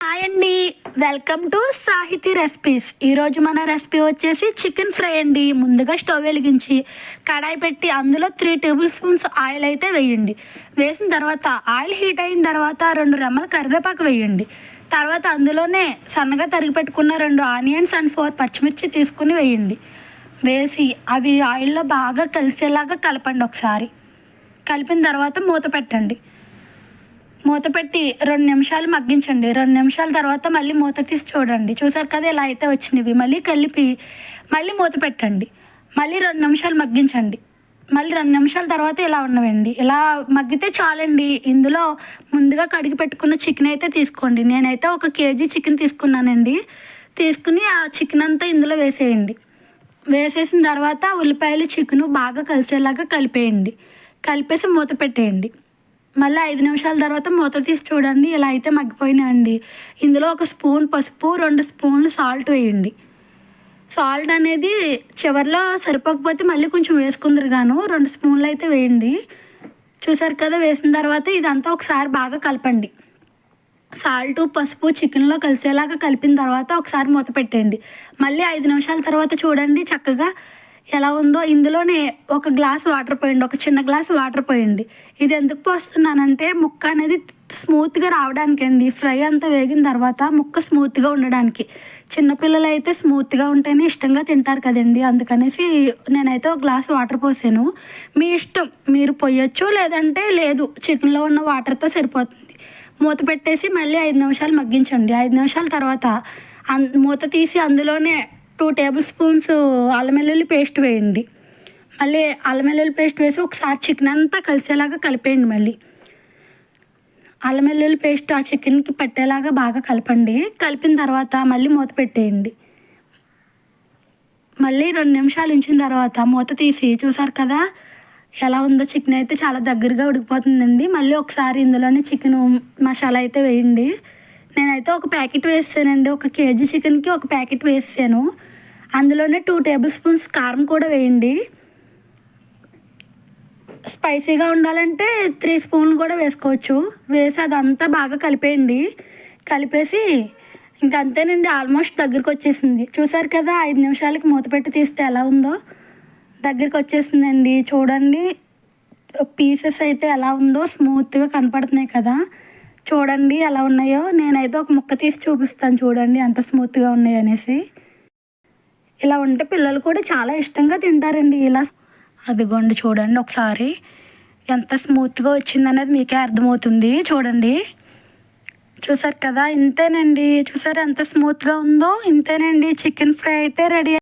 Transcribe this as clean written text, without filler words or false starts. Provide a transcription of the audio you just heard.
Hi అండి, welcome to సాహితీ recipes. ఈరోజు మన రెసిపీ వచ్చేసి చికెన్ ఫ్రై అండి. ముందుగా స్టవ్ వెలిగించి కడాయి పెట్టి అందులో 3 టేబుల్ స్పూన్స్ ఆయిల్ అయితే వేయండి. వేసిన తర్వాత ఆయిల్ హీట్ అయిన తర్వాత 2 రెమ్మల కరివేపాకు వేయండి. తర్వాత అందులోనే సన్నగా తరిగి పెట్టుకున్న 2 ఆనియన్స్ అండ్ 4 పచ్చిమిర్చి తీసుకుని వేయండి. వేసి అవి ఆయిల్లో బాగా కలిసేలాగా కలపండి. ఒకసారి కలిపిన తర్వాత మూత పెట్టండి. మూత పెట్టి 2 నిమిషాలు మగ్గించండి. 2 నిమిషాల తర్వాత మళ్ళీ మూత తీసి చూడండి. చూసారు కదా, ఇలా అయితే వచ్చినవి. మళ్ళీ కలిపి మళ్ళీ మూత పెట్టండి. మళ్ళీ 2 నిమిషాలు మగ్గించండి. మళ్ళీ 2 నిమిషాల తర్వాత ఇలా ఉన్నవండి. ఇలా మగ్గితే చాలండి. ఇందులో ముందుగా కడిగి పెట్టుకున్న చికెన్ అయితే తీసుకోండి. నేనైతే 1 కేజీ చికెన్ తీసుకున్నానండి. తీసుకుని ఆ చికెన్ అంతా ఇందులో వేసేయండి. వేసేసిన తర్వాత ఉల్లిపాయలు చికెను బాగా కలిసేలాగా కలిపేయండి. కలిపేసి మూత పెట్టేయండి. మళ్ళీ 5 నిమిషాల తర్వాత మూత తీసి చూడండి. ఇలా అయితే మగ్గిపోయినాయండి. ఇందులో 1 స్పూన్ పసుపు, 2 స్పూన్లు సాల్ట్ వేయండి. సాల్ట్ అనేది చివరిలో సరిపోకపోతే మళ్ళీ కొంచెం వేసుకుందరు గాను. 2 స్పూన్లు అయితే వేయండి. చూసారు కదా, వేసిన తర్వాత ఇదంతా ఒకసారి బాగా కలపండి. సాల్టు పసుపు చికెన్లో కలిసేలాగా కలిపిన తర్వాత ఒకసారి మూత పెట్టండి. మళ్ళీ 5 నిమిషాల తర్వాత చూడండి చక్కగా ఎలా ఉందో. ఇందులోనే 1 గ్లాస్ వాటర్ పోయండి. 1 చిన్న గ్లాస్ వాటర్ పోయండి. ఇది ఎందుకు పోస్తున్నానంటే ముక్క అనేది స్మూత్గా రావడానికి అండి. ఫ్రై అంతా వేగిన తర్వాత ముక్క స్మూత్గా ఉండడానికి. చిన్నపిల్లలు అయితే స్మూత్గా ఉంటేనే ఇష్టంగా తింటారు కదండి. అందుకనేసి నేనైతే 1 గ్లాస్ వాటర్ పోసాను. మీ ఇష్టం, మీరు పోయొచ్చు లేదంటే లేదు. చికెన్లో ఉన్న వాటర్తో సరిపోతుంది. మూత పెట్టేసి మళ్ళీ 5 నిమిషాలు మగ్గించండి. 5 నిమిషాల తర్వాత మూత తీసి అందులోనే 2 టేబుల్ స్పూన్స్ అల్లం వెల్లుల్లి పేస్ట్ వేయండి. మళ్ళీ అల్లం వెల్లుల్లి పేస్ట్ వేసి ఒకసారి చికెన్ అంతా కలిసేలాగా కలిపేయండి. మళ్ళీ అల్లం వెల్లుల్లి పేస్ట్ ఆ చికెన్కి పట్టేలాగా బాగా కలపండి. కలిపిన తర్వాత మళ్ళీ మూత పెట్టేయండి. మళ్ళీ 2 నిమిషాలు ఉంచిన తర్వాత మూత తీసి చూసారు కదా ఎలా ఉందో. చికెన్ అయితే చాలా దగ్గరగా ఉడికిపోతుందండి. మళ్ళీ ఒకసారి ఇందులోనే చికెన్ మసాలా అయితే వేయండి. నేనైతే 1 ప్యాకెట్ వేసానండి. 1 కేజీ చికెన్కి 1 ప్యాకెట్ వేసాను. అందులోనే 2 టేబుల్ స్పూన్స్ కారం కూడా వేయండి. స్పైసీగా ఉండాలంటే 3 స్పూన్లు కూడా వేసుకోవచ్చు. వేసి అదంతా బాగా కలిపేయండి. కలిపేసి ఇంకంతేనండి, ఆల్మోస్ట్ దగ్గరికి వచ్చేసింది. చూసారు కదా, 5 నిమిషాలకి మూత పెట్టి తీస్తే ఎలా ఉందో. దగ్గరికి వచ్చేసిందండి. చూడండి పీసెస్ అయితే ఎలా ఉందో, స్మూత్గా కనపడుతున్నాయి కదా. చూడండి ఎలా ఉన్నాయో. నేనైతే 1 ముక్క తీసి చూపిస్తాను చూడండి ఎంత స్మూత్గా ఉన్నాయి అనేసి. ఇలా ఉంటే పిల్లలు కూడా చాలా ఇష్టంగా తింటారండి. ఇలా అదిగోండి చూడండి ఒకసారి ఎంత స్మూత్గా వచ్చిందనేది మీకే అర్థమవుతుంది. చూడండి, చూసారు కదా, ఇంతేనండి. చూసారు ఎంత స్మూత్గా ఉందో. ఇంతేనండి, చికెన్ ఫ్రై అయితే రెడీ.